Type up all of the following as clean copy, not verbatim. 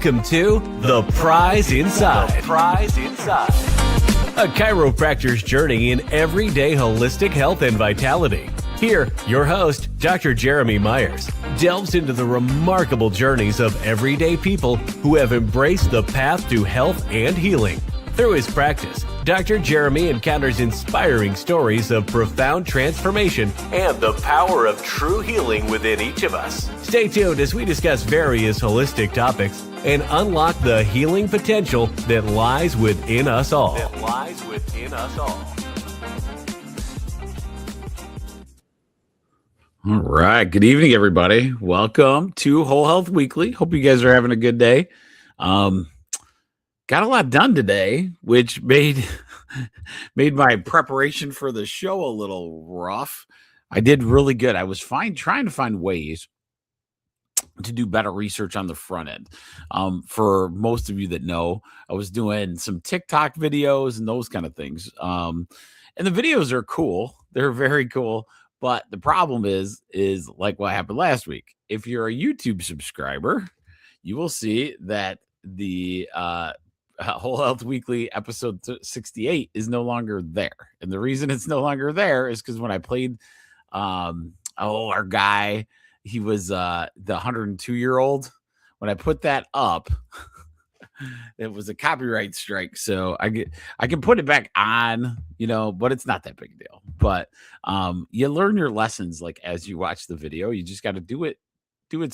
Welcome to The Prize Inside. The Prize Inside. A chiropractor's journey in everyday holistic health and vitality. Here, your host, Dr. Jeromy Myers, delves into the remarkable journeys of everyday people who have embraced the path to health and healing. Through his practice, Dr. Jeromy encounters inspiring stories of profound transformation and the power of true healing within each of us. Stay tuned as we discuss various holistic topics and unlock the healing potential that lies within us all. All right. Good evening, everybody. Welcome to Whole Health Weekly. Hope you guys are having a good day. Got a lot done today, which made my preparation for the show a little rough. I did really good. I was trying to find ways to do better research on the front end. For most of you that know, I was doing some TikTok videos and those kind of things. And the videos are cool. They're very cool. But the problem is like what happened last week. If you're a YouTube subscriber, you will see that the Whole Health Weekly episode 68 is no longer there. And the reason it's no longer there is because when I played, our guy, he was the 102-year-old. When I put that up, it was a copyright strike. So I can put it back on, but it's not that big a deal. But you learn your lessons like as you watch the video. You just got to do it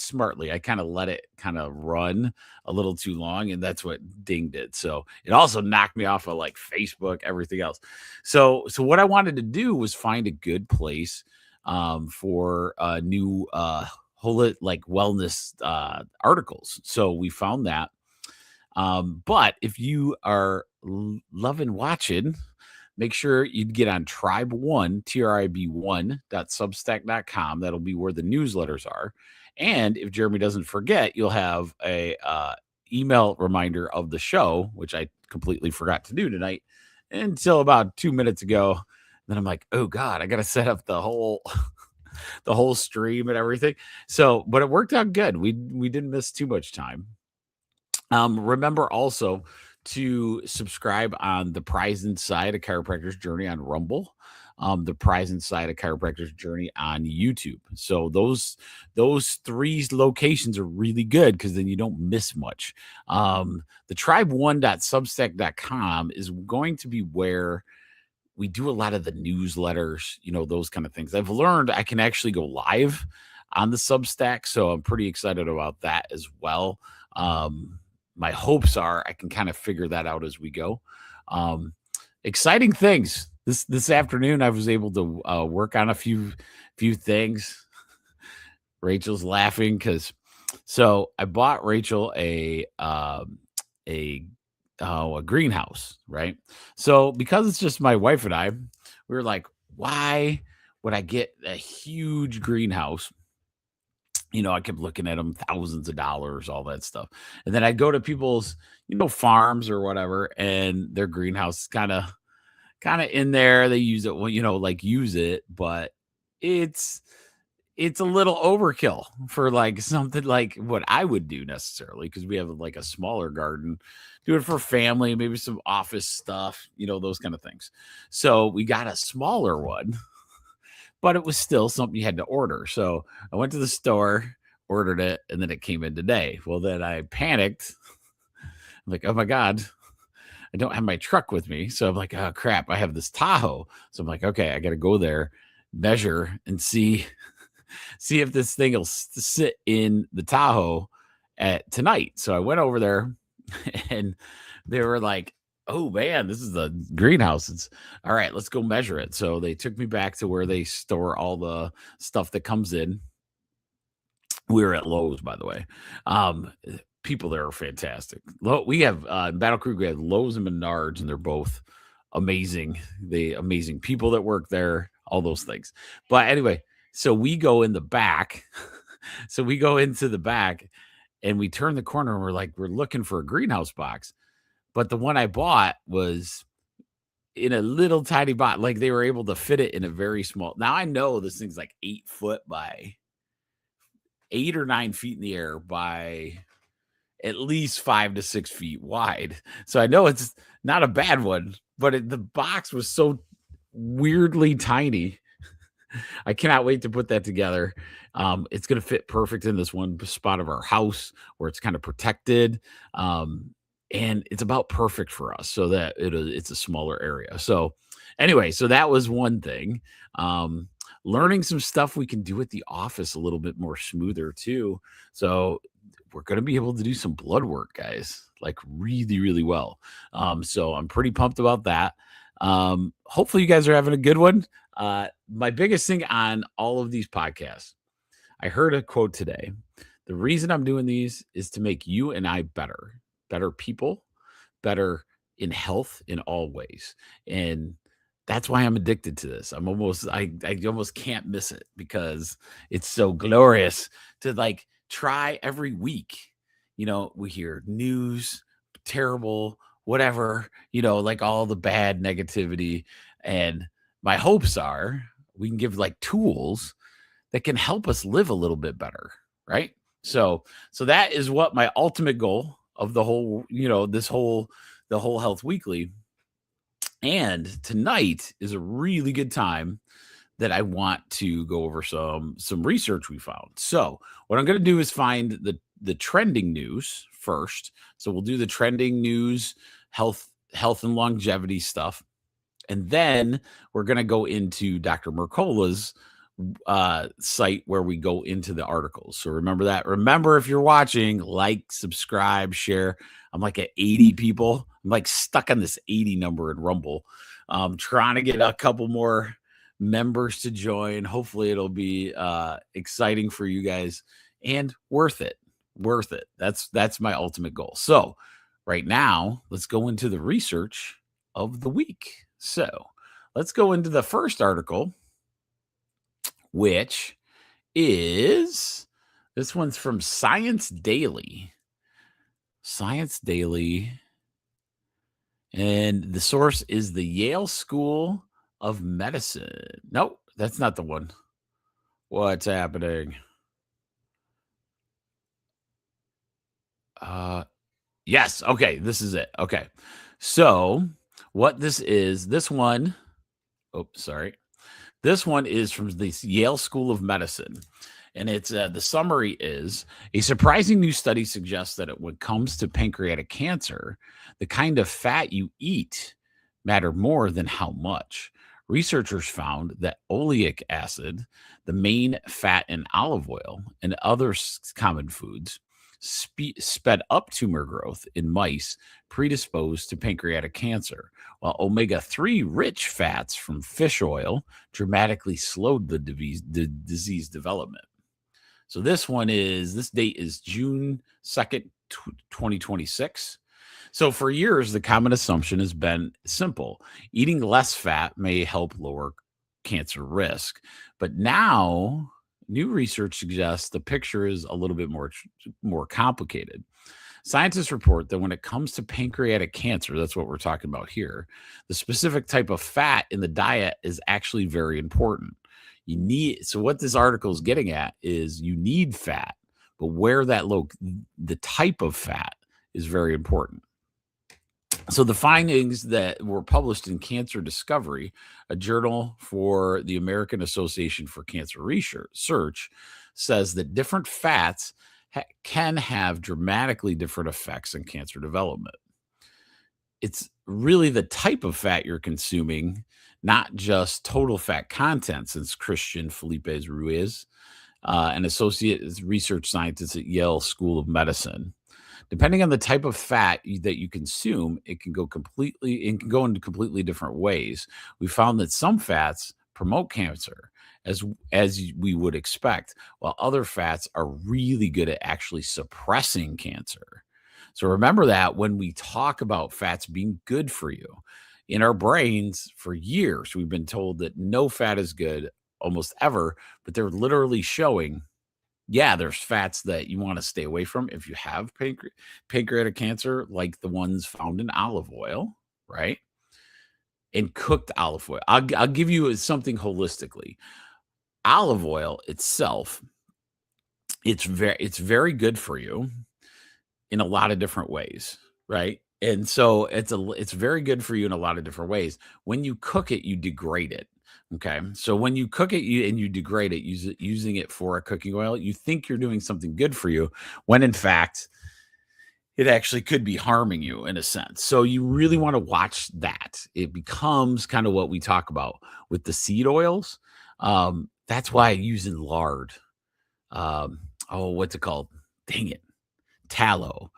smartly. I kind of let it kind of run a little too long, and that's what dinged it. So it also knocked me off of like Facebook, everything else. So what I wanted to do was find a good place for new whole like wellness articles. So we found that. But if you are loving watching, make sure you get on Tribe1, trib1.substack.com. That'll be where the newsletters are. And if Jeromy doesn't forget, you'll have a email reminder of the show, which I completely forgot to do tonight until about 2 minutes ago. Then I'm like, oh God, I got to set up the whole stream and everything. So, but it worked out good. We didn't miss too much time. Remember also to subscribe on The Prize Inside, a chiropractor's journey on Rumble. The Prize Inside, a chiropractor's journey on YouTube. So those three locations are really good because then you don't miss much. The tribe1.substack.com is going to be where we do a lot of the newsletters, those kind of things. I've learned I can actually go live on the Substack, so I'm pretty excited about that as well. My hopes are I can kind of figure that out as we go. Exciting things. This afternoon, I was able to work on a few things. Rachel's laughing so I bought Rachel a greenhouse, right? So because it's just my wife and I, we were like, why would I get a huge greenhouse? I kept looking at them, thousands of dollars, all that stuff. And then I go to people's, farms or whatever, and their greenhouse is kind of in there. They use it, use it, but it's a little overkill for like something like what I would do necessarily, because we have like a smaller garden. Do it for family, maybe some office stuff, those kind of things. So we got a smaller one. But it was still something you had to order. So I went to the store, ordered it, and then it came in today. Well, then I panicked. I'm like, oh my God, I don't have my truck with me. So I'm like, oh crap, I have this Tahoe. So I'm like, okay, I got to go there, measure, and see if this thing will sit in the Tahoe at tonight. So I went over there, and they were like, oh man, this is the greenhouse. It's all right. Let's go measure it. So they took me back to where they store all the stuff that comes in. We were at Lowe's, by the way. People there are fantastic. We have in Battle Creek, we have Lowe's and Menards, and they're both amazing. The amazing people that work there, all those things. But anyway, so we go in the back. So we go into the back, and we turn the corner, and we're looking for a greenhouse box. But the one I bought was in a little tiny box. Like they were able to fit it in a very small. Now I know this thing's like 8 foot by 8 or 9 feet in the air by at least 5 to 6 feet wide. So I know it's not a bad one, but the box was so weirdly tiny. I cannot wait to put that together. It's going to fit perfect in this one spot of our house where it's kind of protected. And it's about perfect for us so that it's a smaller area. So anyway, so that was one thing. Learning some stuff we can do at the office a little bit more smoother too. So we're going to be able to do some blood work, guys, like really, really well. So I'm pretty pumped about that. Hopefully you guys are having a good one. My biggest thing on all of these podcasts, I heard a quote today. The reason I'm doing these is to make you and I better people, better in health in all ways. And that's why I'm addicted to this. I almost can't miss it because it's so glorious to like try every week. We hear news, terrible, whatever, like all the bad negativity. And my hopes are we can give like tools that can help us live a little bit better. Right. So that is what my ultimate goal of the whole, the whole Health Weekly. And tonight is a really good time that I want to go over some research we found. So what I'm going to do is find the trending news first. So we'll do the trending news, health and longevity stuff. And then we're going to go into Dr. Mercola's site where we go into the articles. So remember that. Remember, if you're watching, like, subscribe, share. I'm like at 80 people. I'm like stuck on this 80 number in Rumble. Trying to get a couple more members to join. Hopefully it'll be exciting for you guys and worth it. That's my ultimate goal. So right now, let's go into the research of the week. So let's go into the first article, which is, this one's from Science Daily. And the source is the Yale School of Medicine. Nope, that's not the one. What's happening? Yes. Okay. This is it. Okay. So what this is, this one is from the Yale School of Medicine. And it's the summary is a surprising new study suggests that when it comes to pancreatic cancer, the kind of fat you eat matter more than how much. Researchers found that oleic acid, the main fat in olive oil and other common foods, sped up tumor growth in mice predisposed to pancreatic cancer, while omega-3 rich fats from fish oil dramatically slowed the disease development. So this date is June 2nd, 2026. So for years, the common assumption has been simple. Eating less fat may help lower cancer risk. But now, new research suggests the picture is a little bit more complicated. Scientists report that when it comes to pancreatic cancer, that's what we're talking about here, the specific type of fat in the diet is actually very important. So what this article is getting at is you need fat, but where the type of fat is very important. So the findings that were published in Cancer Discovery, a journal for the American Association for Cancer Research, says that different fats can have dramatically different effects in cancer development. It's really the type of fat you're consuming, not just total fat content, since Christian Felipe Ruiz, an associate research scientist at Yale School of Medicine. Depending on the type of fat that you consume, it can go into completely different ways. We found that some fats promote cancer, as we would expect, while other fats are really good at actually suppressing cancer. So remember that when we talk about fats being good for you, in our brains for years, we've been told that no fat is good almost ever, but they're literally showing, there's fats that you want to stay away from if you have pancreatic cancer, like the ones found in olive oil, right? And cooked olive oil. I'll give you something holistically. Olive oil itself, it's very good for you. in a lot of different ways, right? And so it's very good for you in a lot of different ways. When you cook it, you degrade it. Okay. So when you cook it you degrade it, using it for a cooking oil, you think you're doing something good for you when in fact it actually could be harming you in a sense. So you really want to watch that. It becomes kind of what we talk about with the seed oils. That's why using lard. What's it called? Dang it. Tallow,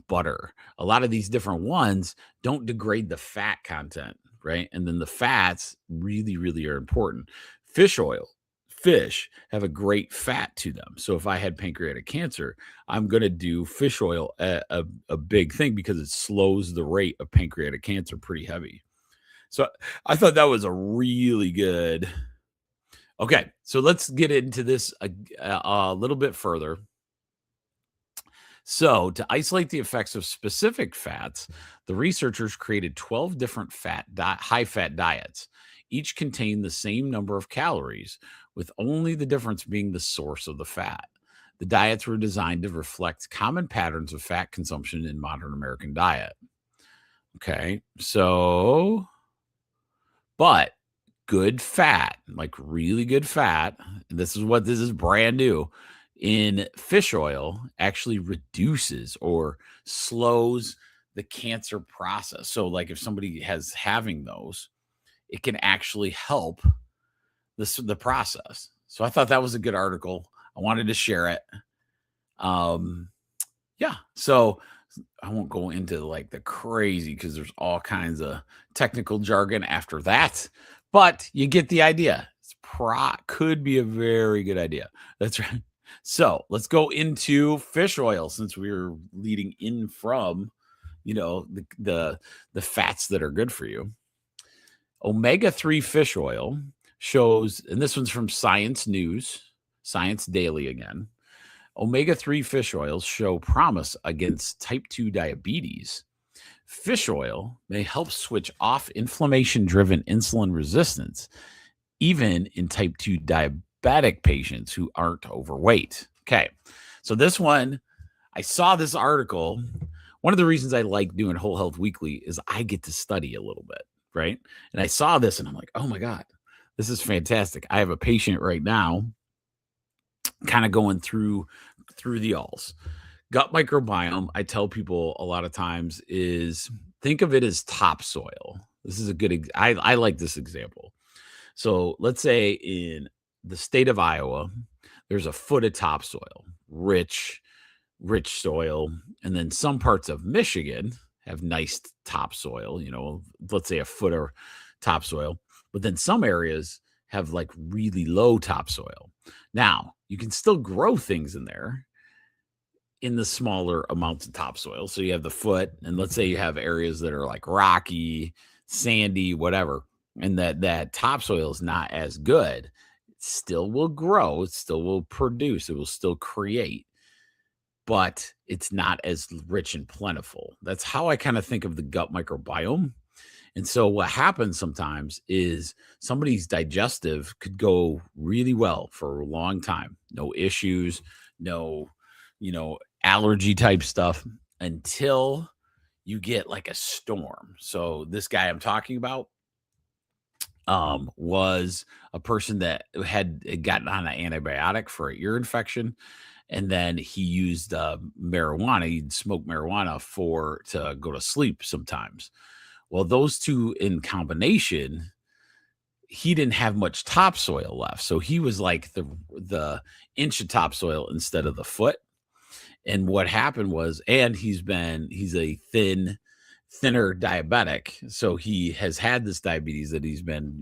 butter. A lot of these different ones don't degrade the fat content, right? And then the fats really, really are important. Fish oil, fish have a great fat to them. So if I had pancreatic cancer, I'm going to do fish oil a big thing because it slows the rate of pancreatic cancer pretty heavy. So I thought that was a really good. Okay, so let's get into this a little bit further. So, to isolate the effects of specific fats, the researchers created 12 different high fat diets. Each contained the same number of calories, with only the difference being the source of the fat. The diets were designed to reflect common patterns of fat consumption in modern American diet. Okay, so, but good fat, like really good fat, this is brand new in fish oil, actually reduces or slows the cancer process. So like if somebody has having those, it can actually help the process. So I thought that was a good article. I wanted to share it. Yeah. So I won't go into like the crazy because there's all kinds of technical jargon after that, but you get the idea. Could be a very good idea. That's right. So let's go into fish oil since we were leading in from, the fats that are good for you. Omega-3 fish oil shows, and this one's from Science News, Science Daily again. Omega-3 fish oils show promise against type 2 diabetes. Fish oil may help switch off inflammation-driven insulin resistance, even in type 2 diabetic patients who aren't overweight. Okay, so this one, I saw this article. One of the reasons I like doing Whole Health Weekly is I get to study a little bit, right? And I saw this and I'm like, oh my God, this is fantastic. I have a patient right now kind of going through the alls. Gut microbiome, I tell people a lot of times, is think of it as topsoil. This is a good, I like this example. So let's say in the state of Iowa, there's a foot of topsoil, rich soil. And then some parts of Michigan have nice topsoil, let's say a foot of topsoil. But then some areas have like really low topsoil. Now, you can still grow things in there in the smaller amounts of topsoil. So you have the foot, and let's say you have areas that are like rocky, sandy, whatever, and that topsoil is not as good. It still will grow, it still will produce, it will still create, but it's not as rich and plentiful. That's how I kind of think of the gut microbiome. And so what happens sometimes is somebody's digestive could go really well for a long time. No issues, no, allergy type stuff until you get like a storm. So this guy I'm talking about was a person that had gotten on an antibiotic for an ear infection. And then he used marijuana. He'd smoke marijuana to go to sleep sometimes. Well, those two in combination, he didn't have much topsoil left. So he was like the inch of topsoil instead of the foot. And what happened was, and he's a thinner diabetic. So he has had this diabetes that he's been,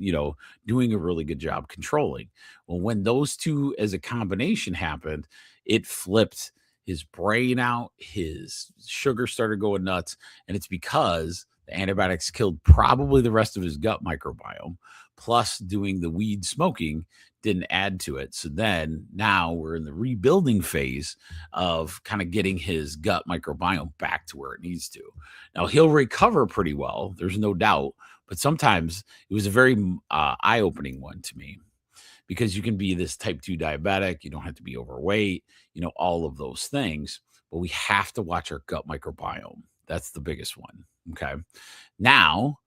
doing a really good job controlling. Well, when those two as a combination happened, it flipped his brain out, his sugar started going nuts. And it's because the antibiotics killed probably the rest of his gut microbiome, plus doing the weed smoking didn't add to it. So then now we're in the rebuilding phase of kind of getting his gut microbiome back to where it needs to. Now he'll recover pretty well, there's no doubt, but sometimes it was a very eye-opening one to me, because you can be this type 2 diabetic, you don't have to be overweight, all of those things. but we have to watch our gut microbiome. That's the biggest one. Okay. Now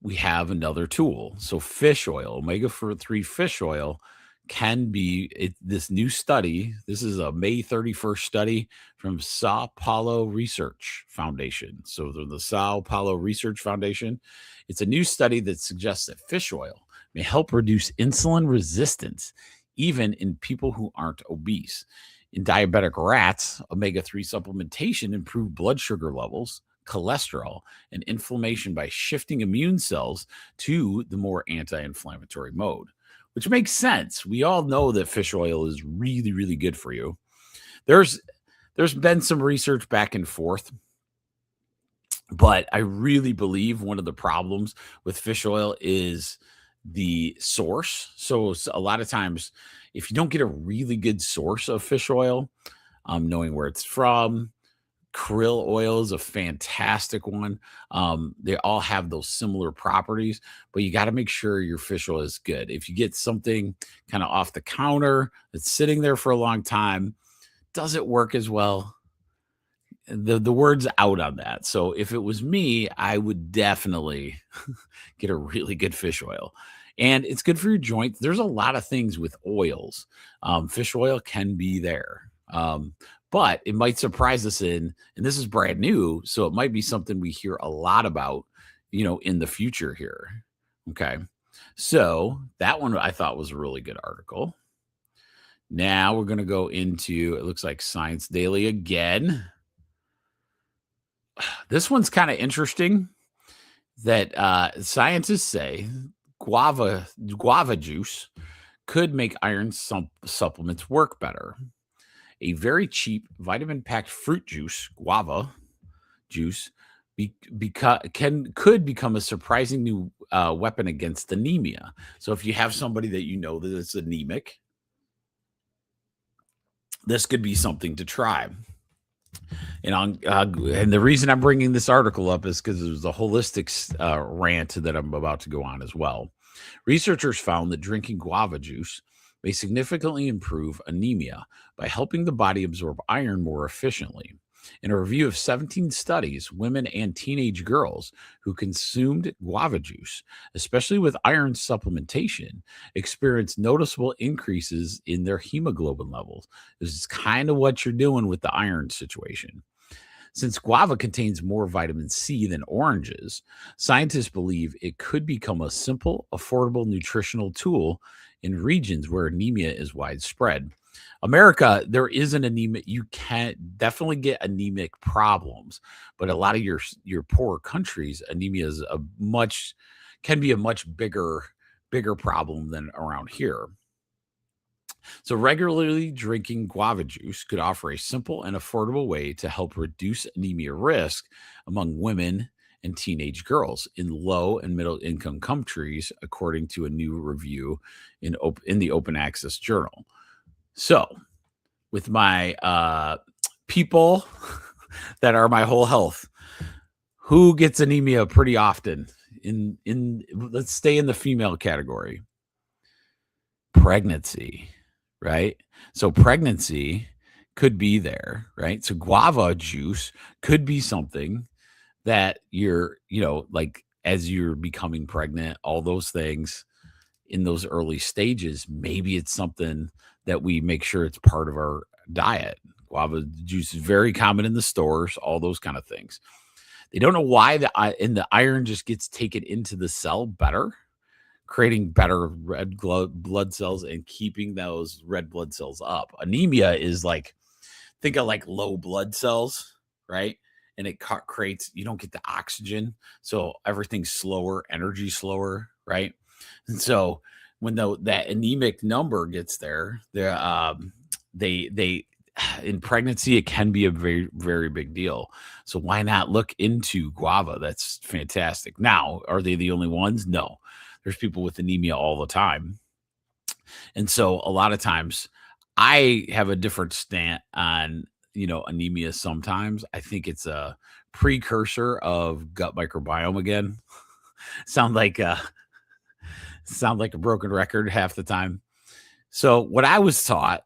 we have another tool. So fish oil, omega-3 fish oil can be this new study. This is a May 31st study from Sao Paulo Research Foundation. So the Sao Paulo Research Foundation, it's a new study that suggests that fish oil may help reduce insulin resistance, even in people who aren't obese. In diabetic rats, omega-3 supplementation improved blood sugar levels, cholesterol, and inflammation by shifting immune cells to the more anti-inflammatory mode, which makes sense. We all know that fish oil is really, really good for you. There's been some research back and forth, but I really believe one of the problems with fish oil is the source. So a lot of times, if you don't get a really good source of fish oil, knowing where it's from, krill oil is a fantastic one. They all have those similar properties, but you got to make sure your fish oil is good. If you get something kind of off the counter that's sitting there for a long time, does it work as well? The word's out on that. So if it was me, I would definitely get a really good fish oil. And it's good for your joints. There's a lot of things with oils. Fish oil can be there. But it might surprise us and this is brand new, so it might be something we hear a lot about, in the future here. Okay. So that one I thought was a really good article. Now we're going to go into, it looks like Science Daily again. This one's kind of interesting that scientists say guava juice could make iron supplements work better. A very cheap vitamin-packed fruit juice, guava juice, could become a surprising new weapon against anemia. So if you have somebody that you know that is anemic, this could be something to try. And the reason I'm bringing this article up is because there's a holistic rant that I'm about to go on as well. Researchers found that drinking guava juice may significantly improve anemia by helping the body absorb iron more efficiently. In a review of 17 studies, women and teenage girls who consumed guava juice, especially with iron supplementation, experienced noticeable increases in their hemoglobin levels. This is kind of what you're doing with the iron situation. Since guava contains more vitamin C than oranges, scientists believe it could become a simple, affordable nutritional tool in regions where anemia is widespread. America, there is an anemia. You can definitely get anemic problems, but a lot of your poorer countries, anemia is can be a much bigger problem than around here. So regularly drinking guava juice could offer a simple and affordable way to help reduce anemia risk among women and teenage girls in low and middle income countries, according to a new review in the Open Access Journal. So with my people that are my whole health, who gets anemia pretty often let's stay in the female category. Pregnancy, right? So pregnancy could be there, right? So guava juice could be something that you're, like as you're becoming pregnant, all those things in those early stages, maybe it's something that we make sure it's part of our diet. Guava juice is very common in the stores, all those kind of things. They don't know why the iron just gets taken into the cell better, creating better red blood cells and keeping those red blood cells up. Anemia is think of low blood cells, right? And it creates, you don't get the oxygen. So everything's slower, energy slower, right? And so when that anemic number gets there, they in pregnancy, it can be a very, very big deal. So why not look into guava? That's fantastic. Now, are they the only ones? No. There's people with anemia all the time. And so a lot of times I have a different stance on, anemia sometimes. I think it's a precursor of gut microbiome again. Sound like a broken record half the time. So what I was taught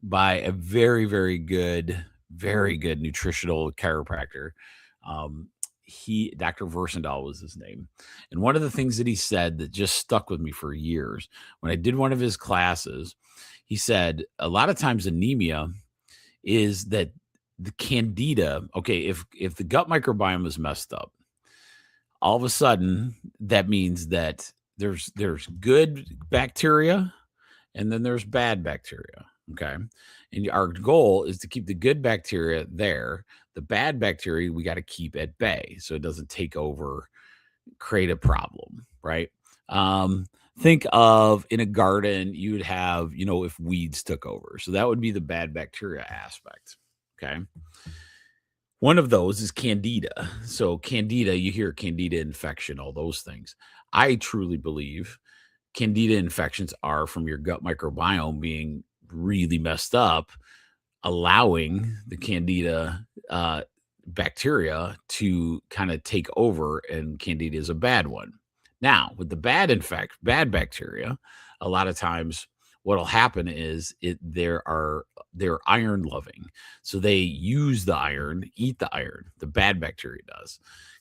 by a very, very good very good nutritional chiropractor. Dr. Versendahl was his name. And one of the things that he said that just stuck with me for years, when I did one of his classes, he said a lot of times anemia is that the candida, okay, if the gut microbiome is messed up, all of a sudden that means that there's good bacteria and then there's bad bacteria. Okay. And our goal is to keep the good bacteria there. The bad bacteria we got to keep at bay so it doesn't take over, create a problem, right? Think of in a garden, you would have, if weeds took over. So that would be the bad bacteria aspect. Okay. One of those is candida. So candida, you hear candida infection, all those things. I truly believe candida infections are from your gut microbiome being really messed up, allowing the candida bacteria to kind of take over, and candida is a bad one. Now, with the bad bacteria, a lot of times what'll happen is they're iron loving. So they use the iron, eat the iron. The bad bacteria does.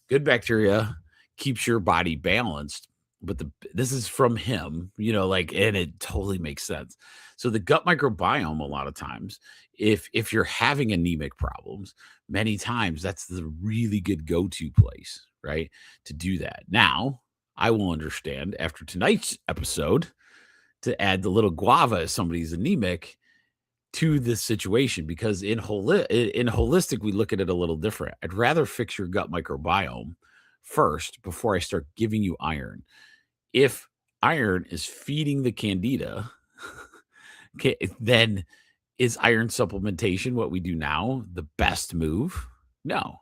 Good bacteria keeps your body balanced, but this is from him, and it totally makes sense. So the gut microbiome, a lot of times, if you're having anemic problems, many times that's the really good go-to place, right, to do that. Now, I will understand after tonight's episode to add the little guava if somebody's anemic to this situation, because in holistic, we look at it a little different. I'd rather fix your gut microbiome first before I start giving you iron. If iron is feeding the candida, okay, then is iron supplementation what we do now the best move? No.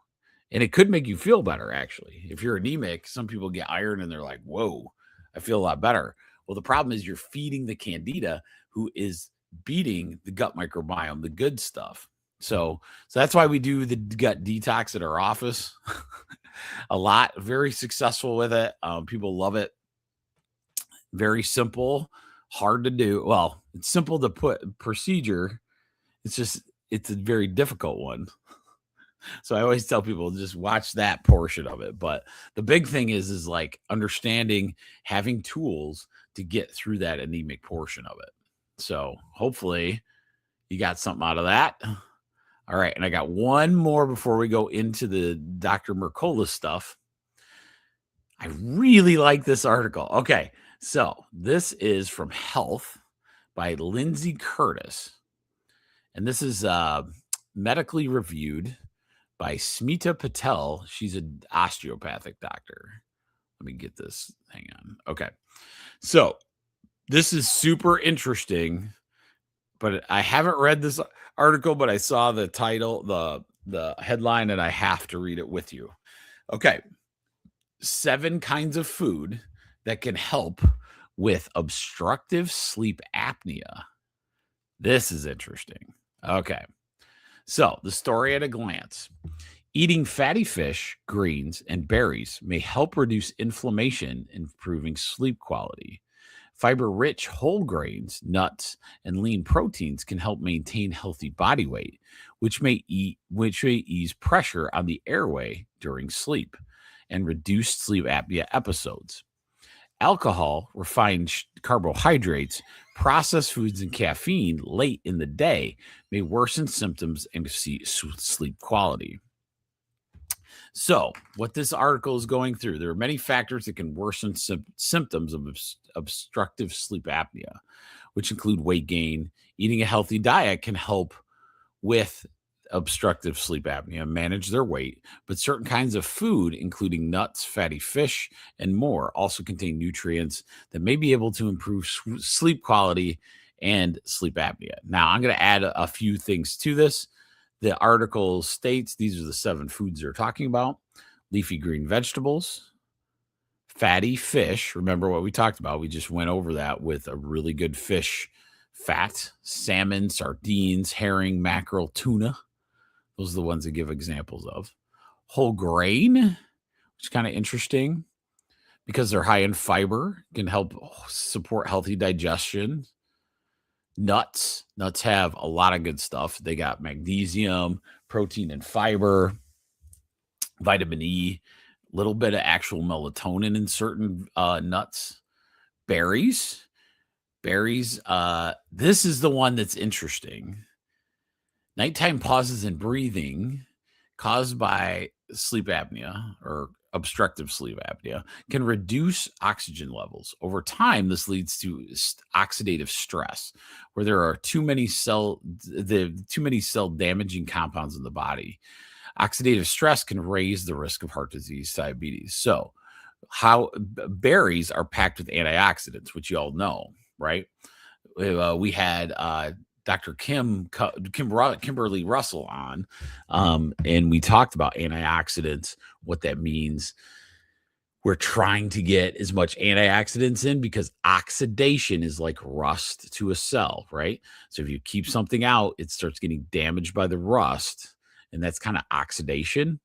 And it could make you feel better, actually. If you're anemic, some people get iron and they're like, whoa, I feel a lot better. Well, the problem is you're feeding the candida, who is beating the gut microbiome, the good stuff. So that's why we do the gut detox at our office a lot. Very successful with it. People love it. Very simple, hard to do. Well, it's simple to put procedure. It's a very difficult one. So I always tell people just watch that portion of it. But the big thing is like understanding, having tools to get through that anemic portion of it. So hopefully you got something out of that. All right. And I got one more before we go into the Dr. Mercola stuff. I really like this article. Okay. So this is from Health by Lindsay Curtis. And this is medically reviewed by Smita Patel. She's an osteopathic doctor. Let me get this. Hang on. Okay. So this is super interesting, but I haven't read this article, but I saw the title, the headline, and I have to read it with you. Okay. 7 kinds of food that can help with obstructive sleep apnea. This is interesting. Okay. So the story at a glance. Eating fatty fish, greens, and berries may help reduce inflammation, improving sleep quality. Fiber-rich whole grains, nuts, and lean proteins can help maintain healthy body weight, which may ease pressure on the airway during sleep and reduce sleep apnea episodes. Alcohol, refined carbohydrates, processed foods, and caffeine late in the day may worsen symptoms and sleep quality. So, what this article is going through, there are many factors that can worsen symptoms of obstructive sleep apnea, which include weight gain. Eating a healthy diet can help with obstructive sleep apnea, manage their weight, but certain kinds of food, including nuts, fatty fish, and more, also contain nutrients that may be able to improve sleep quality and sleep apnea. Now, I'm going to add a few things to this. The article states these are the 7 foods they're talking about: leafy green vegetables, fatty fish. Remember what we talked about? We just went over that with a really good fish fat: salmon, sardines, herring, mackerel, tuna. Those are the ones they give examples of. Whole grain, which is kind of interesting because they're high in fiber, can help support healthy digestion. Nuts have a lot of good stuff. They got magnesium, protein and fiber, vitamin E, a little bit of actual melatonin in certain nuts, berries. This is the one that's interesting. Nighttime pauses in breathing caused by sleep apnea or obstructive sleep apnea can reduce oxygen levels. Over time, this leads to oxidative stress, where there are too many cell damaging compounds in the body. Oxidative stress can raise the risk of heart disease, diabetes. So, how berries are packed with antioxidants, which you all know, right? We had Dr. Kimberly Russell on, and we talked about antioxidants, what that means. We're trying to get as much antioxidants in because oxidation is like rust to a cell, right? So if you keep something out, it starts getting damaged by the rust, and that's kind of oxidation.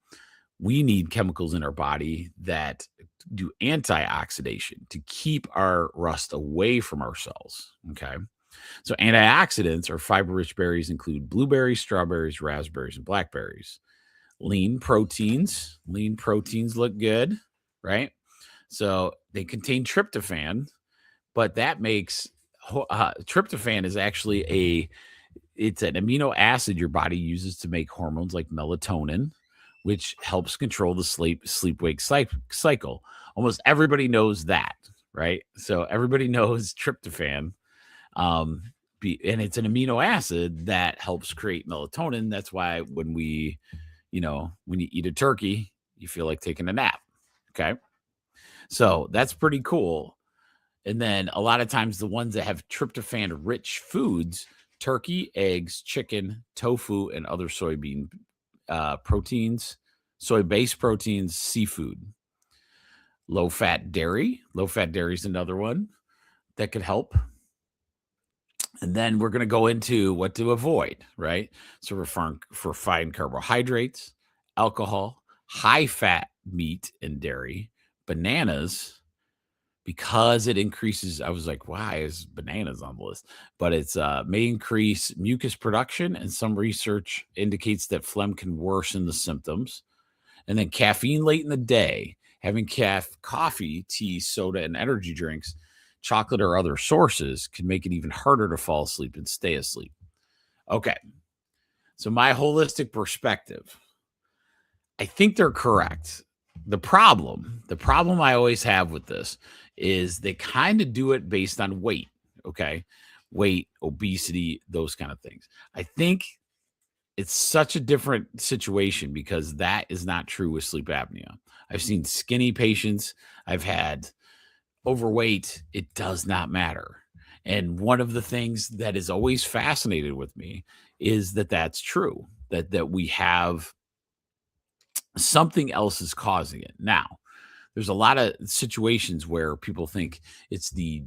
We need chemicals in our body that do antioxidation to keep our rust away from our cells. Okay. So antioxidants or fiber-rich berries include blueberries, strawberries, raspberries, and blackberries. Lean proteins look good, right? So they contain tryptophan, but that makes tryptophan is actually it's an amino acid your body uses to make hormones like melatonin, which helps control the sleep-wake cycle. Almost everybody knows that, right? So everybody knows tryptophan, and it's an amino acid that helps create melatonin. That's why when you eat a turkey, you feel like taking a nap. Okay, so that's pretty cool. And then a lot of times the ones that have tryptophan-rich foods: turkey, eggs, chicken, tofu, and other soybean proteins, soy-based proteins, seafood. Low-fat dairy is another one that could help. And then we're going to go into what to avoid, right? So refined carbohydrates, alcohol, high-fat meat and dairy, bananas, because it increases. I was like, why is bananas on the list? But it's may increase mucus production, and some research indicates that phlegm can worsen the symptoms. And then caffeine late in the day, having coffee, tea, soda, and energy drinks, chocolate, or other sources can make it even harder to fall asleep and stay asleep. Okay, so my holistic perspective, I think they're correct. The problem I always have with this is they kind of do it based on weight, okay? Weight, obesity, those kind of things. I think it's such a different situation because that is not true with sleep apnea. I've seen skinny patients. I've had overweight. It does not matter. And one of the things that is always fascinated with me is that that's true, that we have something else is causing it. Now, there's a lot of situations where people think it's the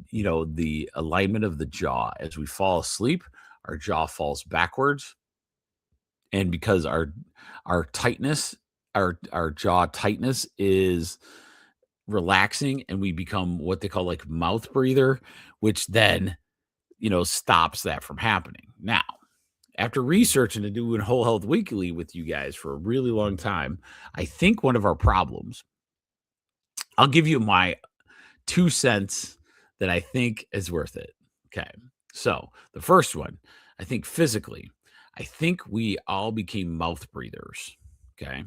alignment of the jaw. As we fall asleep, our jaw falls backwards. And because our tightness, our jaw tightness is relaxing, and we become what they call like mouth breather, which then, stops that from happening. Now, after researching and doing Whole Health Weekly with you guys for a really long time, I think one of our problems, I'll give you my 2 cents that I think is worth it. Okay. So the first one, I think physically, I think we all became mouth breathers. Okay.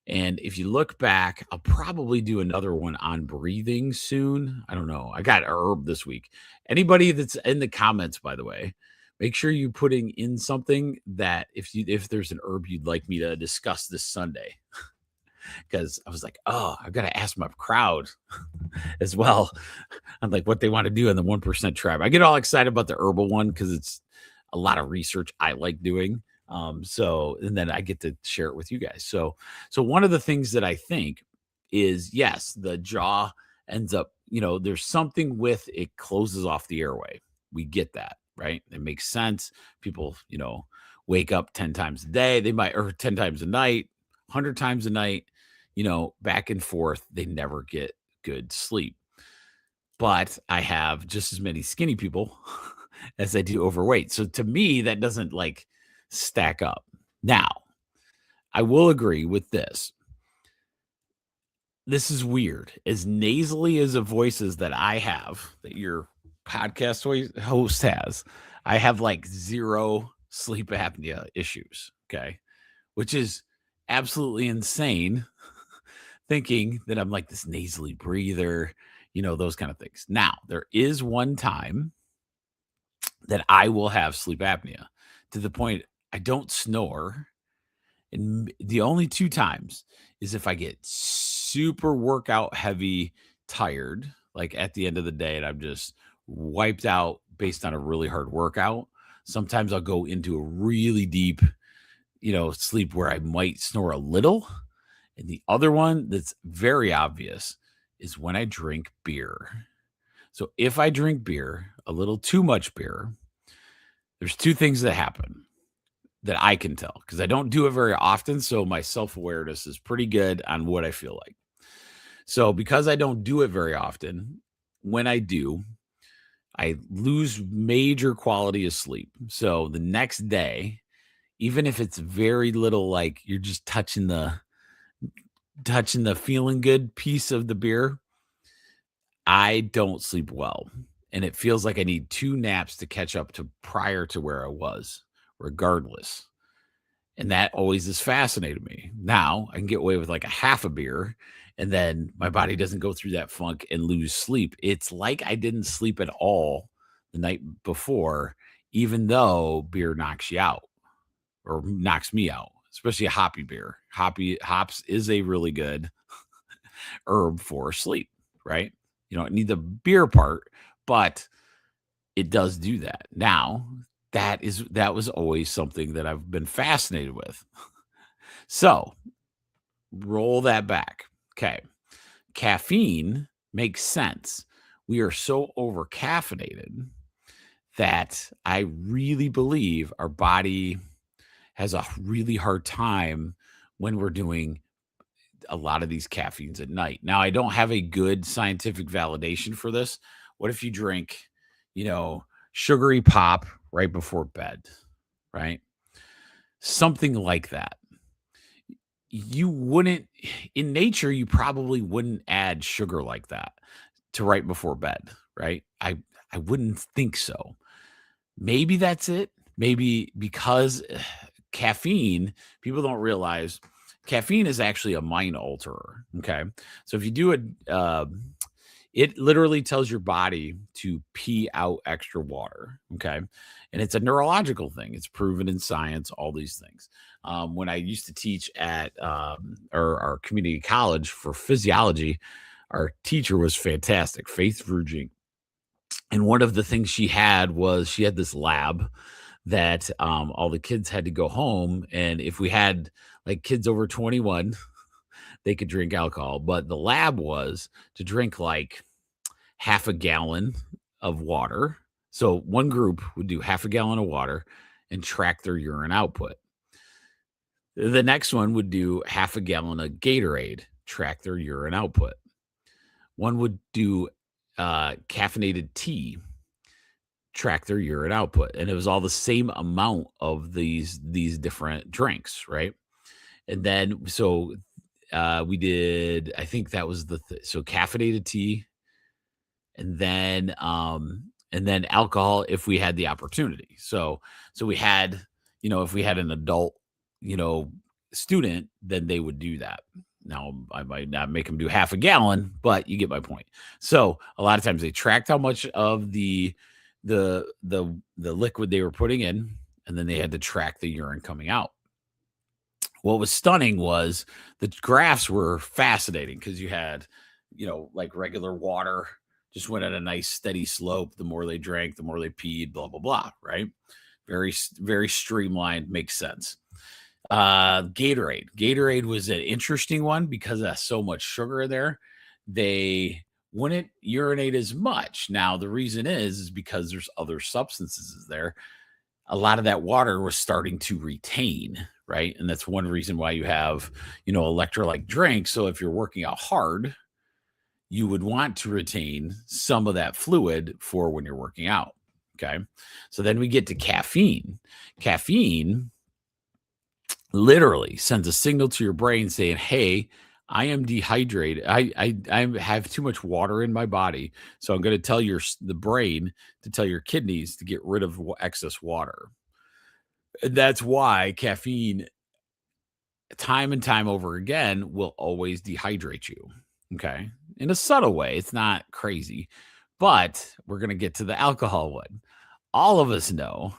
And if you look back, I'll probably do another one on breathing soon. I don't know. I got a herb this week. Anybody that's in the comments, by the way, make sure you're putting in something that if there's an herb you'd like me to discuss this Sunday. Because I was like, oh, I've got to ask my crowd as well on like what they want to do in the 1% tribe. I get all excited about the herbal one because it's a lot of research I like doing. And then I get to share it with you guys. So one of the things that I think is, yes, the jaw ends up, there's something with it closes off the airway. We get that, right? It makes sense. People, wake up 10 times a day. They might, or 10 times a night, 100 times a night, back and forth. They never get good sleep. But I have just as many skinny people as I do overweight. So to me, that doesn't like stack up. Now, I will agree with this. This is weird. As nasally as the voices that I have, that your podcast host has, I have like zero sleep apnea issues. Okay. Which is absolutely insane thinking that I'm like this nasally breather, those kind of things. Now, there is one time that I will have sleep apnea to the point I don't snore. And the only 2 times is if I get super workout heavy, tired, like at the end of the day, and I'm just wiped out based on a really hard workout. Sometimes I'll go into a really deep, sleep where I might snore a little. And the other one that's very obvious is when I drink beer. So if I drink beer, a little too much beer, there's 2 things that happen that I can tell because I don't do it very often. So my self-awareness is pretty good on what I feel like. So because I don't do it very often, when I do, I lose major quality of sleep. So the next day, even if it's very little, like you're just touching the feeling good piece of the beer, I don't sleep well. And it feels like I need 2 naps to catch up to prior to where I was, regardless. And that always has fascinated me. Now I can get away with like a half a beer and then my body doesn't go through that funk and lose sleep. It's like I didn't sleep at all the night before, even though beer knocks you out or knocks me out, especially a hoppy beer. Hops is a really good herb for sleep, right? You don't need the beer part, but it does do that. Now, that was always something that I've been fascinated with. So, roll that back. Okay. Caffeine makes sense. We are so over caffeinated that I really believe our body has a really hard time when we're doing a lot of these caffeines at night. Now, I don't have a good scientific validation for this. What if you drink, sugary pop right before bed, right? Something like that. You wouldn't, in nature, you probably wouldn't add sugar like that to right before bed, right? I wouldn't think so. Maybe that's it. Maybe because caffeine, people don't realize caffeine is actually a mind alterer. Okay. So if you do it, it literally tells your body to pee out extra water. Okay. And it's a neurological thing. It's proven in science, all these things. When I used to teach at our community college for physiology, our teacher was fantastic, Faith Verging. And one of the things she had this lab that all the kids had to go home. And if we had like kids over 21, they could drink alcohol. But the lab was to drink like half a gallon of water. So one group would do half a gallon of water and track their urine output. The next one would do half a gallon of Gatorade, track their urine output. One would do caffeinated tea, track their urine output. And it was all the same amount of these different drinks, right? And then, so we did, I think that was so caffeinated tea and then alcohol if we had the opportunity. So we had, if we had an adult, student, then they would do that. Now, I might not make them do half a gallon, but you get my point. So a lot of times they tracked how much of the liquid they were putting in, and then they had to track the urine coming out. What was stunning was the graphs were fascinating because you had, like regular water just went at a nice steady slope. The more they drank, the more they peed, blah, blah, blah, right? Very, very streamlined, makes sense. Gatorade was an interesting one because there's so much sugar in there. They wouldn't urinate as much. Now, the reason is because there's other substances there. A lot of that water was starting to retain, right? And that's one reason why you have, electrolyte drinks. So if you're working out hard, you would want to retain some of that fluid for when you're working out. Okay. So then we get to caffeine. Caffeine literally sends a signal to your brain saying, hey, I am dehydrated. I have too much water in my body. So I'm going to tell the brain to tell your kidneys to get rid of excess water. And that's why caffeine, time and time over again, will always dehydrate you. Okay. In a subtle way. It's not crazy, but we're going to get to the alcohol one. All of us know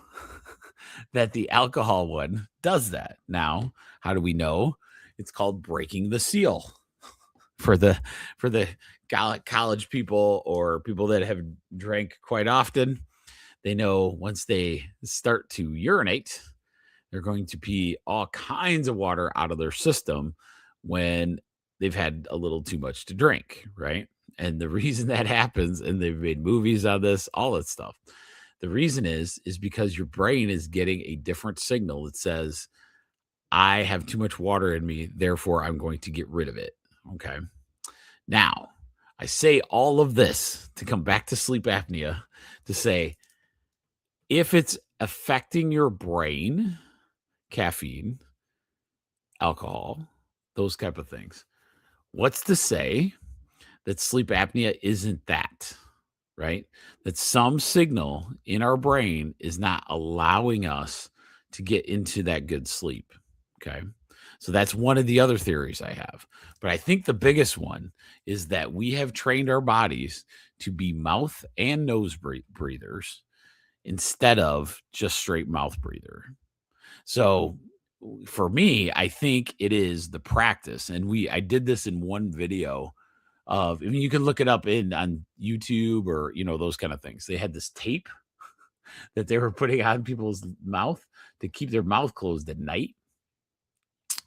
that the alcohol one does that. Now, how do we know? It's called breaking the seal. For the college people or people that have drank quite often, they know once they start to urinate, they're going to pee all kinds of water out of their system when they've had a little too much to drink, right? And the reason that happens, and they've made movies on this, all that stuff. The reason is because your brain is getting a different signal that says, I have too much water in me, therefore I'm going to get rid of it. Okay. Now, I say all of this to come back to sleep apnea to say, if it's affecting your brain, caffeine, alcohol, those type of things, what's to say that sleep apnea isn't that, right? That some signal in our brain is not allowing us to get into that good sleep. Okay. So that's one of the other theories I have. But I think the biggest one is that we have trained our bodies to be mouth and nose breathers instead of just straight mouth breather. So for me, I think it is the practice. And I did this in one video of, I mean, you can look it up on YouTube or, those kind of things. They had this tape that they were putting on people's mouth to keep their mouth closed at night.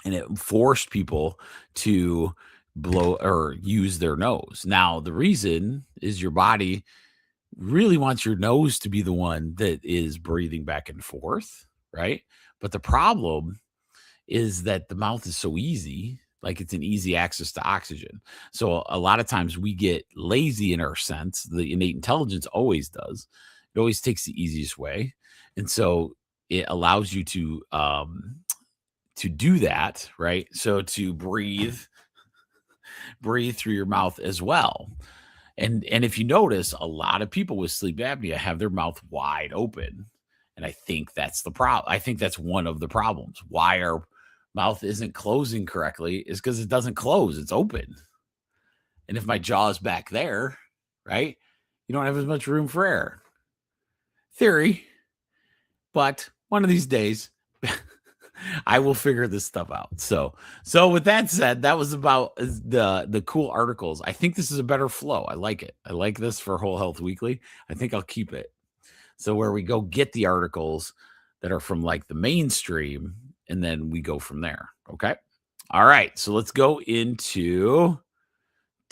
And it forced people to blow or use their nose. Now, the reason is your body really wants your nose to be the one that is breathing back and forth, right? But the problem is that the mouth is so easy, like it's an easy access to oxygen. So a lot of times we get lazy in our sense. The innate intelligence always does. It always takes the easiest way. And so it allows you to do that, right? So to breathe through your mouth as well. And if you notice, a lot of people with sleep apnea have their mouth wide open. And I think that's the problem. I think that's one of the problems. Why our mouth isn't closing correctly is because it doesn't close. It's open. And if my jaw is back there, right, you don't have as much room for air. Theory. But one of these days, I will figure this stuff out. So with that said, that was about the cool articles. I think this is a better flow. I like it. I like this for Whole Health Weekly. I think I'll keep it. So where we go get the articles that are from like the mainstream, and then we go from there. Okay. All right. So let's go into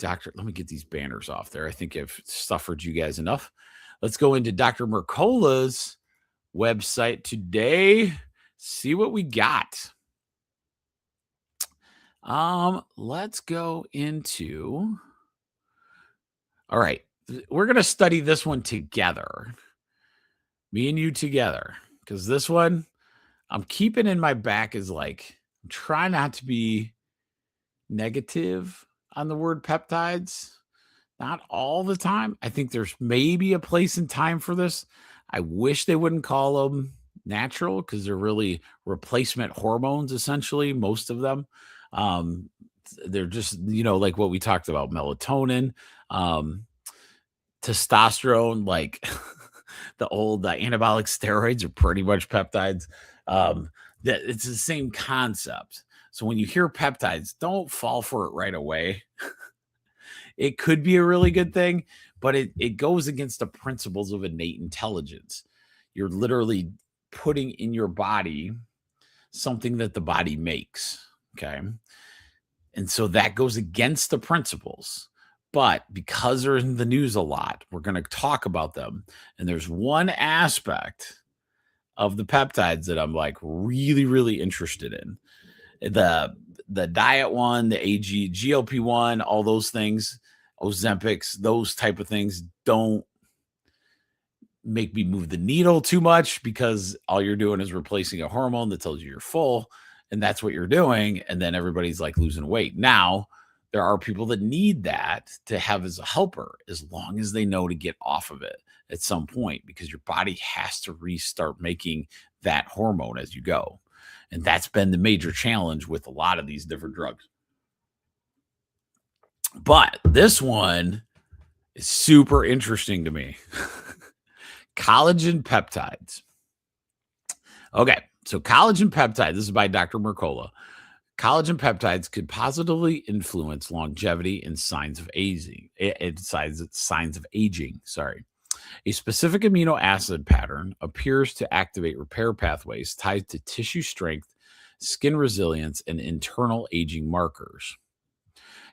let me get these banners off there. I think I've suffered you guys enough. Let's go into Dr. Mercola's website today. See what we got. Let's go into. All right. We're going to study this one together. Me and you together. Because this one, I'm keeping in my back is like, I'm trying not to be negative on the word peptides. Not all the time. I think there's maybe a place and time for this. I wish they wouldn't call them natural because they're really replacement hormones, essentially, most of them. They're just, like what we talked about, melatonin, testosterone, like the old anabolic steroids are pretty much peptides. That it's the same concept. So when you hear peptides, don't fall for it right away. It could be a really good thing, but it goes against the principles of innate intelligence. You're literally putting in your body something that the body makes. Okay. And so that goes against the principles. But because they're in the news a lot, we're going to talk about them. And there's one aspect of the peptides that I'm like really, really interested in. The diet one, the GLP-1, all those things, Ozempics, those type of things don't make me move the needle too much because all you're doing is replacing a hormone that tells you you're full. and that's what you're doing. And then everybody's like losing weight. Now, there are people that need that to have as a helper, as long as they know to get off of it at some point, because your body has to restart making that hormone as you go. And that's been the major challenge with a lot of these different drugs. But this one is super interesting to me. Collagen peptides. Okay, so collagen peptide, this is by Dr. Mercola. Collagen peptides could positively influence longevity and signs of aging. Signs of aging. Sorry. A specific amino acid pattern appears to activate repair pathways tied to tissue strength, skin resilience, and internal aging markers.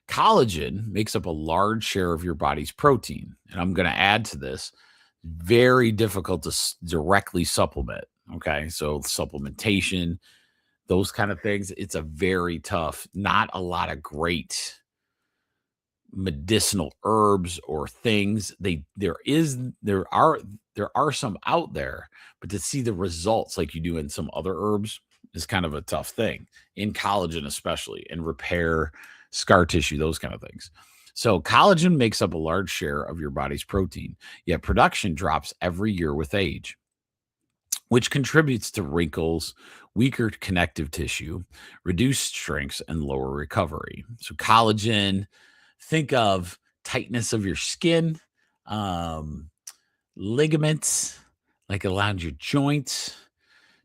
Collagen makes up a large share of your body's protein. And I'm going to add to this, very difficult to directly supplement. Okay. So supplementation, those kind of things, it's a very tough, not a lot of great medicinal herbs or things. There are some out there, but to see the results like you do in some other herbs is kind of a tough thing, in collagen especially, and repair scar tissue, those kind of things. So collagen makes up a large share of your body's protein, yet production drops every year with age, which contributes to wrinkles, weaker connective tissue, reduced strength, and lower recovery. So collagen, think of tightness of your skin, ligaments, like around your joints,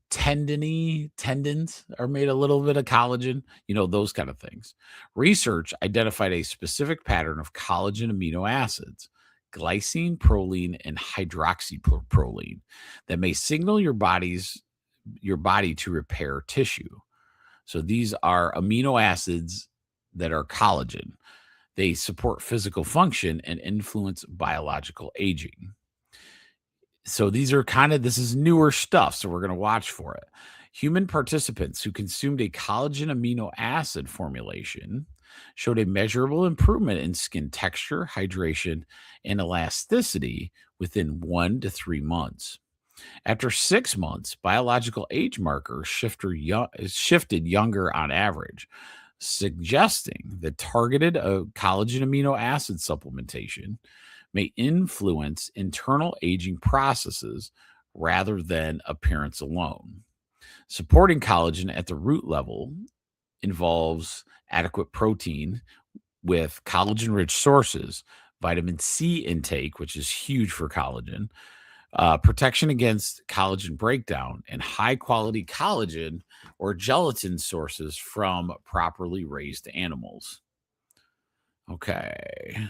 tendons are made a little bit of collagen, those kind of things. Research identified a specific pattern of collagen amino acids, glycine, proline, and hydroxyproline, that may signal your body to repair tissue. So these are amino acids that are collagen. They support physical function and influence biological aging. So this is newer stuff, so we're going to watch for it. Human participants who consumed a collagen amino acid formulation showed a measurable improvement in skin texture, hydration, and elasticity within 1 to 3 months. After 6 months, biological age markers shifted younger on average, suggesting that targeted collagen amino acid supplementation may influence internal aging processes rather than appearance alone. Supporting collagen at the root level involves adequate protein with collagen-rich sources, vitamin C intake, which is huge for collagen, protection against collagen breakdown, and high-quality collagen or gelatin sources from properly raised animals. Okay.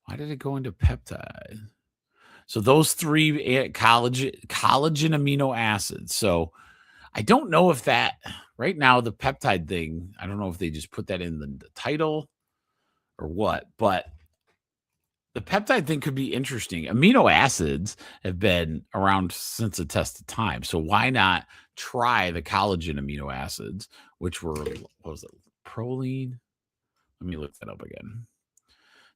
Why did it go into peptide? So those 3 collagen amino acids. So I don't know if that right now, the peptide thing, I don't know if they just put that in the title or what, but the peptide thing could be interesting. Amino acids have been around since the test of time. So why not try the collagen amino acids, which were, what was it, proline? Let me look that up again.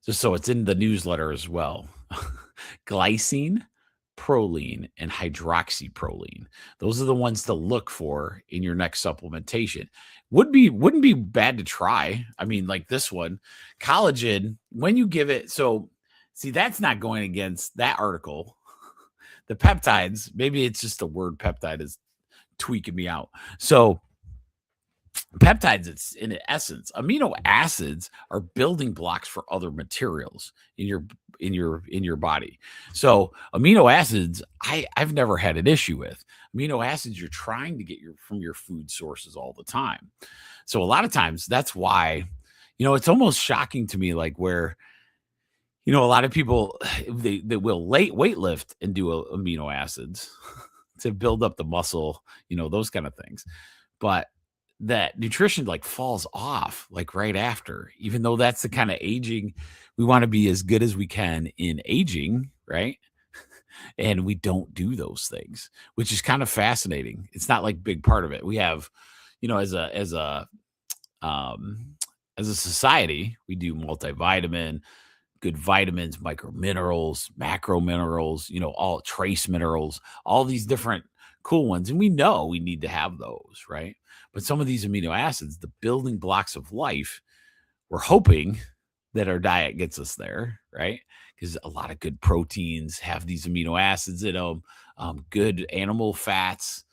Just so it's in the newsletter as well. Glycine, proline, and hydroxyproline. Those are the ones to look for in your next supplementation. Wouldn't be bad to try. I mean, like this one, collagen, when you give it, so see, that's not going against that article. The peptides, maybe it's just the word peptide is tweaking me out. So peptides, it's in essence, amino acids are building blocks for other materials in your body. So amino acids, I've never had an issue with. Amino acids you're trying to get from your food sources all the time. So a lot of times that's why, it's almost shocking to me, like where, a lot of people, they will weightlift and do amino acids to build up the muscle, those kind of things. But that nutrition like falls off like right after, even though that's the kind of aging we want to be as good as we can in aging, right? And we don't do those things, which is kind of fascinating. It's not like big part of it. We have, as a society, we do multivitamin, good vitamins, micro minerals, macro minerals, all trace minerals, all these different cool ones. And we know we need to have those, right? But some of these amino acids, the building blocks of life, we're hoping that our diet gets us there, right? Because a lot of good proteins have these amino acids in them, good animal fats.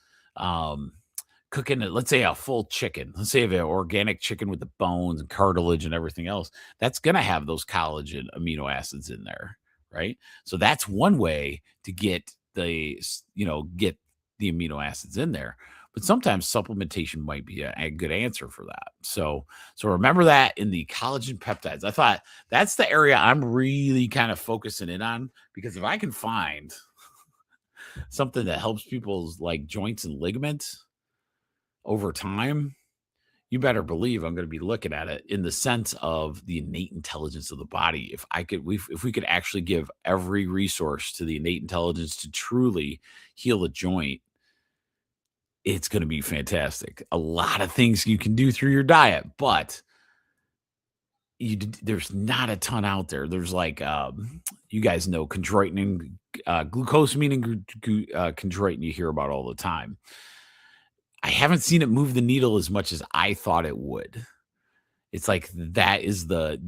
Cooking it, let's say a full chicken, let's say an organic chicken with the bones and cartilage and everything else, that's going to have those collagen amino acids in there, right? So that's one way to get the amino acids in there. But sometimes supplementation might be a good answer for that. So remember that in the collagen peptides. I thought that's the area I'm really kind of focusing in on, because if I can find something that helps people's like joints and ligaments over time, you better believe I'm going to be looking at it in the sense of the innate intelligence of the body. If we could actually give every resource to the innate intelligence to truly heal a joint, it's going to be fantastic. A lot of things you can do through your diet, but there's not a ton out there. There's like, you guys know chondroitin and glucosamine and chondroitin you hear about all the time. I haven't seen it move the needle as much as I thought it would. It's like that is the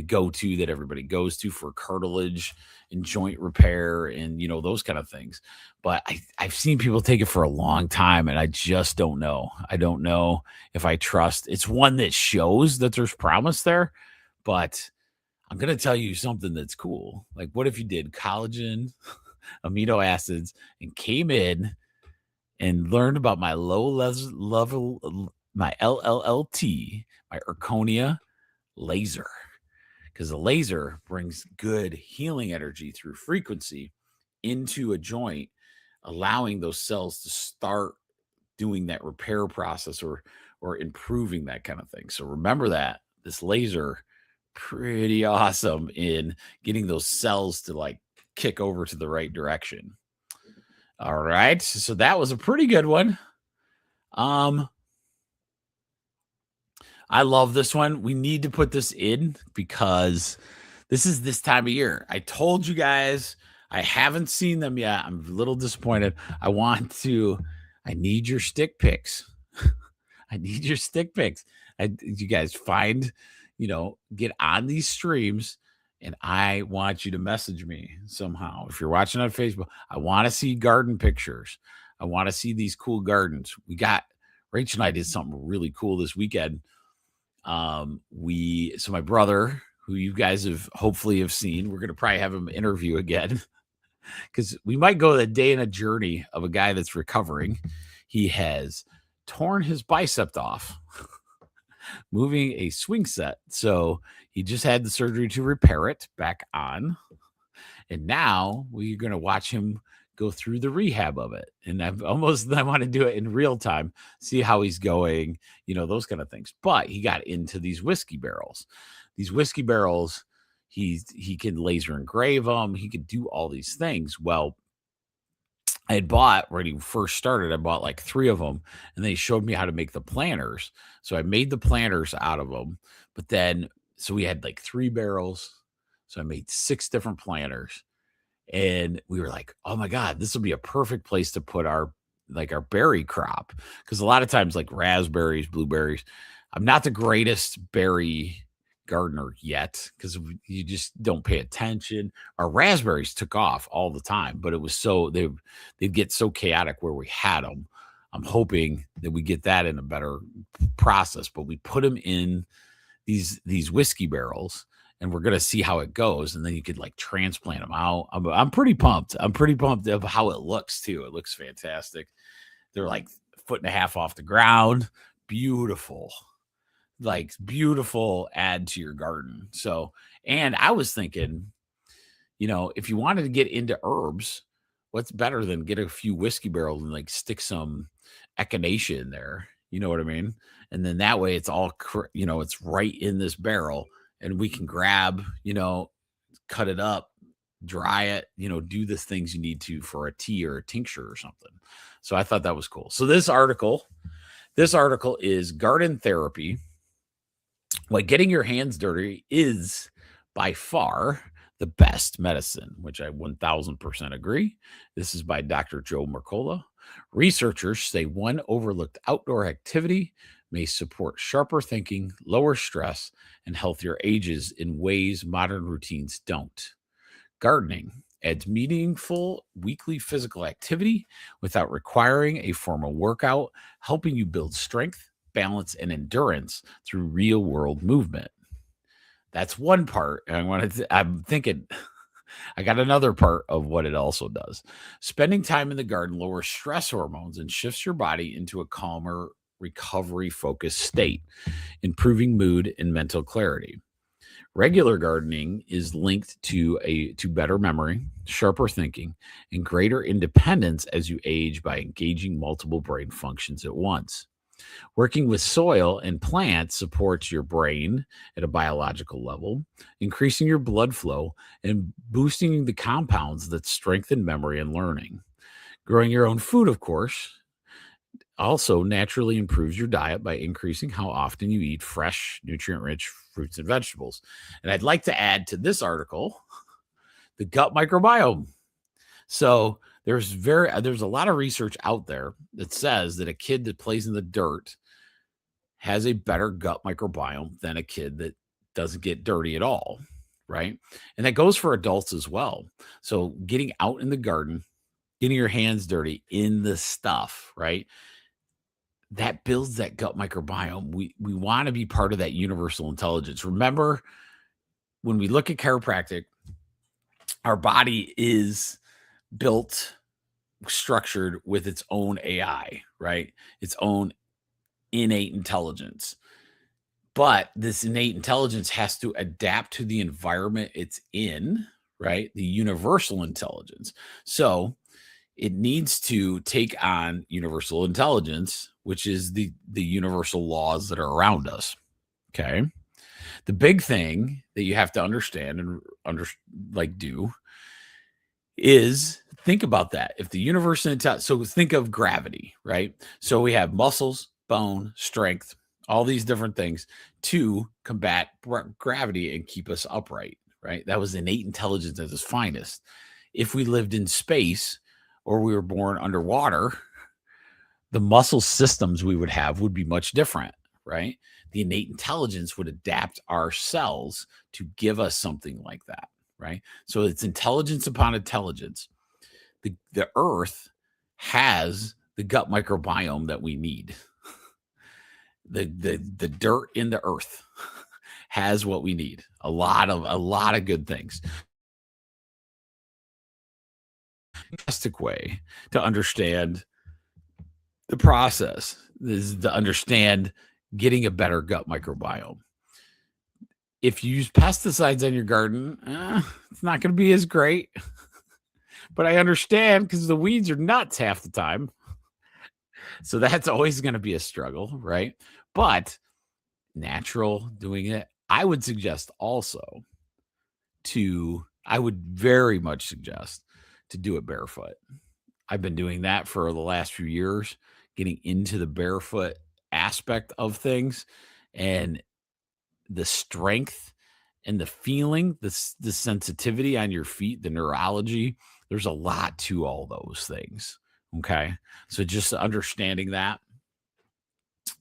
go-to that everybody goes to for cartilage and joint repair and, those kind of things. But I've seen people take it for a long time, and I just don't know. I don't know if I trust. It's one that shows that there's promise there, but I'm going to tell you something that's cool. Like, what if you did collagen, amino acids, and came in and learned about my level, my LLLT, my Erconia laser, because the laser brings good healing energy through frequency into a joint, allowing those cells to start doing that repair process or improving that kind of thing. So remember that this laser, pretty awesome in getting those cells to like kick over to the right direction. All right. So that was a pretty good one. I love this one. We need to put this in because this is this time of year. I told you guys I haven't seen them yet. I'm a little disappointed. I need your stick pics. I need your stick pics. You guys find, get on these streams, and I want you to message me somehow. If you're watching on Facebook, I want to see garden pictures. I want to see these cool gardens. Rachel and I did something really cool this weekend. So my brother, who you guys have hopefully seen, we're going to probably have him interview again because we might go the day in a journey of a guy that's recovering. He has torn his bicep off moving a swing set. So he just had the surgery to repair it back on. And now we're going to watch him go through the rehab of it. And I want to do it in real time, see how he's going, those kind of things. But he got into these whiskey barrels. These whiskey barrels, he can laser engrave them. He could do all these things. Well, I had bought, when he first started, I bought like 3 of them, and they showed me how to make the planters. So I made the planters out of them. But then, so we had like 3 barrels. So I made 6 different planters. And we were like, oh my God, this will be a perfect place to put our berry crop. Because a lot of times, like raspberries, blueberries, I'm not the greatest berry gardener yet because you just don't pay attention. Our raspberries took off all the time, but it was they'd get so chaotic where we had them. I'm hoping that we get that in a better process, but we put them in these whiskey barrels, and we're going to see how it goes. And then you could like transplant them out. I'm pretty pumped. I'm pretty pumped of how it looks too. It looks fantastic. They're like 1.5 feet off the ground. Beautiful add to your garden. So, and I was thinking, if you wanted to get into herbs, what's better than get a few whiskey barrels and like stick some echinacea in there? You know what I mean? And then that way it's all, it's right in this barrel, and we can grab, cut it up, dry it, do the things you need to for a tea or a tincture or something. So I thought that was cool. So this article is Garden Therapy. Like, getting your hands dirty is by far the best medicine, which I 1000% agree. This is by Dr. Joe Mercola. Researchers say one overlooked outdoor activity may support sharper thinking, lower stress, and healthier ages in ways modern routines don't. Gardening adds meaningful weekly physical activity without requiring a formal workout, helping you build strength, balance, and endurance through real world movement. That's one part. And I'm thinking, I got another part of what it also does. Spending time in the garden lowers stress hormones and shifts your body into a calmer, recovery focused state, improving mood and mental clarity. Regular gardening is linked to better memory, sharper thinking, and greater independence as you age by engaging multiple brain functions at once. Working with soil and plants supports your brain at a biological level, increasing your blood flow and boosting the compounds that strengthen memory and learning. Growing your own food, of course, also naturally improves your diet by increasing how often you eat fresh, nutrient rich fruits and vegetables. And I'd like to add to this article the gut microbiome. So there's a lot of research out there that says that a kid that plays in the dirt has a better gut microbiome than a kid that doesn't get dirty at all, right? And that goes for adults as well. So getting out in the garden, getting your hands dirty in the stuff, right? That builds that gut microbiome. We want to be part of that universal intelligence. Remember, when we look at chiropractic, our body is built, structured with its own AI, right? Its own innate intelligence. But this innate intelligence has to adapt to the environment it's in, right? The universal intelligence. So it needs to take on universal intelligence, which is the universal laws that are around us. Okay. The big thing that you have to understand and do is think about that. If the universal so think of gravity, right? So we have muscles, bone, strength, all these different things to combat gravity and keep us upright, right? That was innate intelligence at its finest. If we lived in space or we were born underwater, the muscle systems we would have would be much different, right? The innate intelligence would adapt our cells to give us something like that, right? So it's intelligence upon intelligence. The earth has the gut microbiome that we need. The dirt in the earth has what we need. A lot of good things. Fantastic way to understand the process is to understand getting a better gut microbiome. If you use pesticides on your garden, it's not going to be as great. But I understand because the weeds are nuts half the time. So that's always going to be a struggle, right? But natural doing it, I would very much suggest to do it barefoot. I've been doing that for the last few years, getting into the barefoot aspect of things, and the strength and the feeling, the sensitivity on your feet, the neurology, there's a lot to all those things. Okay. So just understanding that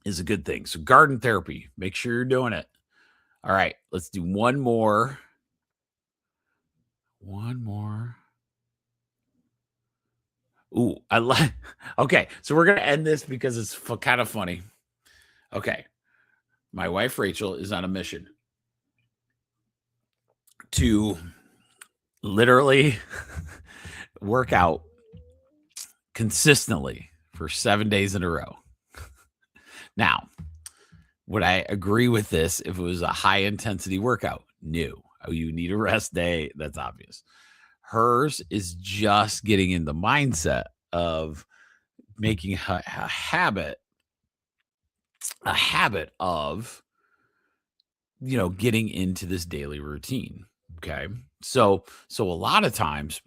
is a good thing. So garden therapy, make sure you're doing it. All right. Let's do one more. Ooh, I like. Okay. So we're going to end this because it's kind of funny. Okay. My wife, Rachel, is on a mission to literally work out consistently for 7 days in a row. Now, would I agree with this if it was a high intensity workout? No. Oh, you need a rest day. That's obvious. Hers is just getting in the mindset of making a habit of, getting into this daily routine. Okay. So a lot of times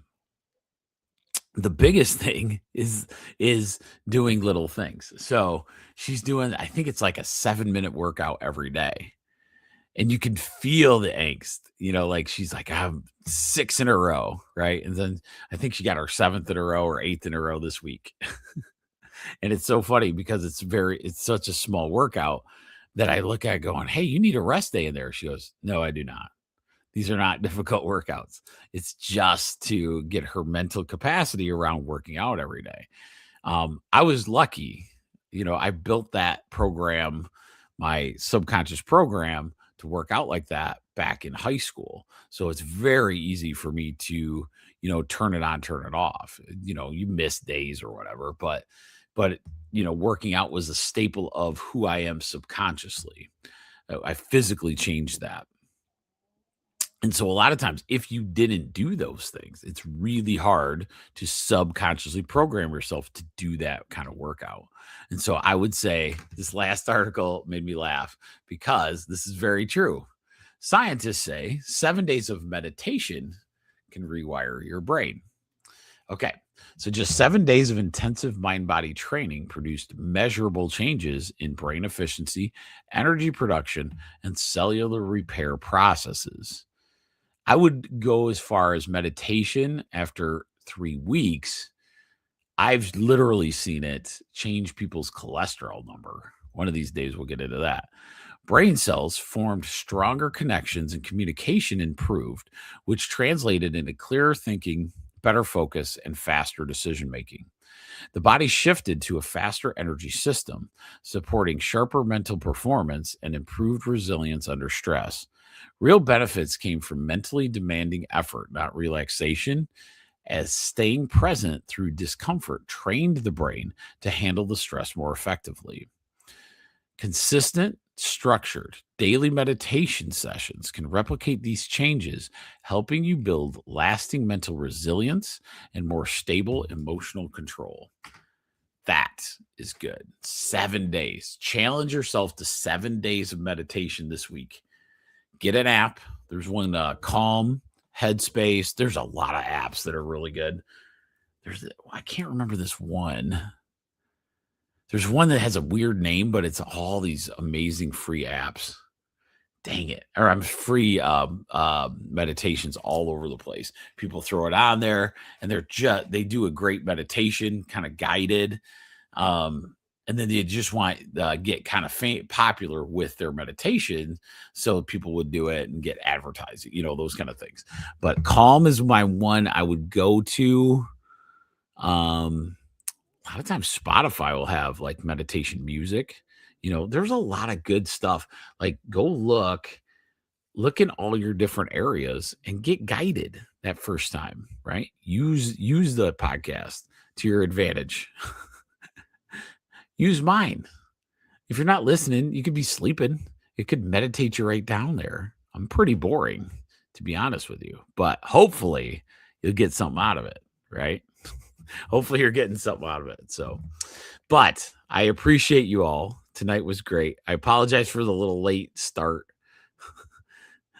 the biggest thing is doing little things. So she's doing, I think it's like a 7-minute workout every day. And you can feel the angst, like she's like, I'm 6 in a row, right? And then I think she got her 7th in a row or 8th in a row this week. And it's so funny because it's such a small workout that I look at going, hey, you need a rest day in there. She goes, no, I do not. These are not difficult workouts. It's just to get her mental capacity around working out every day. I was lucky, I built that program, my subconscious program, to work out like that back in high school. So it's very easy for me to, turn it on, turn it off. You miss days or whatever, but working out was a staple of who I am subconsciously. I physically changed that. And so a lot of times, if you didn't do those things, it's really hard to subconsciously program yourself to do that kind of workout. And so I would say this last article made me laugh because this is very true. Scientists say 7 days of meditation can rewire your brain. Okay, so just 7 days of intensive mind-body training produced measurable changes in brain efficiency, energy production, and cellular repair processes. I would go as far as meditation after 3 weeks. I've literally seen it change people's cholesterol number. One of these days, we'll get into that. Brain cells formed stronger connections and communication improved, which translated into clearer thinking, better focus, and faster decision making. The body shifted to a faster energy system, supporting sharper mental performance and improved resilience under stress. Real benefits came from mentally demanding effort, not relaxation, as staying present through discomfort trained the brain to handle the stress more effectively. Consistent, structured daily meditation sessions can replicate these changes, helping you build lasting mental resilience and more stable emotional control. That is good. 7 days. Challenge yourself to 7 days of meditation this week. Get an app. There's one, Calm, Headspace. There's a lot of apps that are really good. I can't remember this one. There's one that has a weird name, but it's all these amazing free apps. Dang it. Or I'm free meditations all over the place. People throw it on there and they do a great meditation, kind of guided. And then they just want get kind of popular with their meditation, so people would do it and get advertising, those kind of things. But Calm is my one I would go to. A lot of times Spotify will have like meditation music. There's a lot of good stuff. Like go look in all your different areas and get guided that first time, right? Use the podcast to your advantage. Use mine. If you're not listening, you could be sleeping. It could meditate you right down there. I'm pretty boring, to be honest with you, but hopefully you'll get something out of it, right? Hopefully you're getting something out of it. So, but I appreciate you all. Tonight was great. I apologize for the little late start.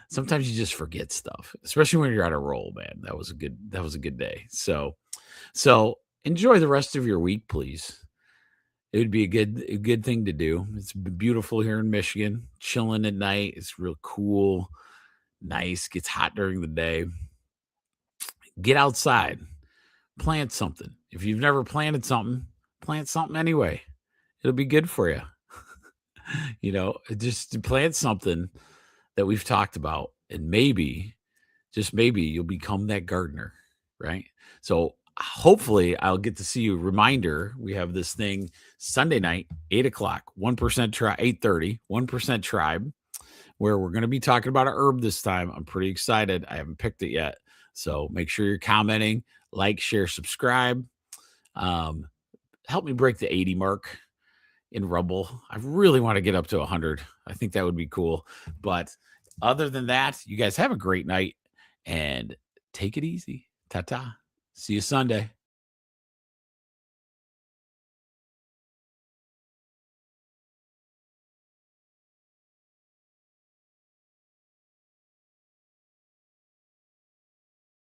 Sometimes you just forget stuff, especially when you're on a roll, man. That was a good day. So enjoy the rest of your week, please. It would be a good thing to do. It's beautiful here in Michigan, chilling at night. It's real cool, nice, gets hot during the day. Get outside, plant something. If you've never planted something, plant something anyway. It'll be good for you. Just plant something that we've talked about, and maybe, just maybe, you'll become that gardener, right? So hopefully I'll get to see you. Reminder, we have this thing Sunday night, 8:00, 1% tribe, 8:30, 1% tribe, where we're going to be talking about an herb this time. I'm pretty excited. I haven't picked it yet. So make sure you're commenting, like, share, subscribe. Help me break the 80 mark in Rumble. I really want to get up to 100. I think that would be cool. But other than that, you guys have a great night and take it easy. Ta-ta. See you Sunday.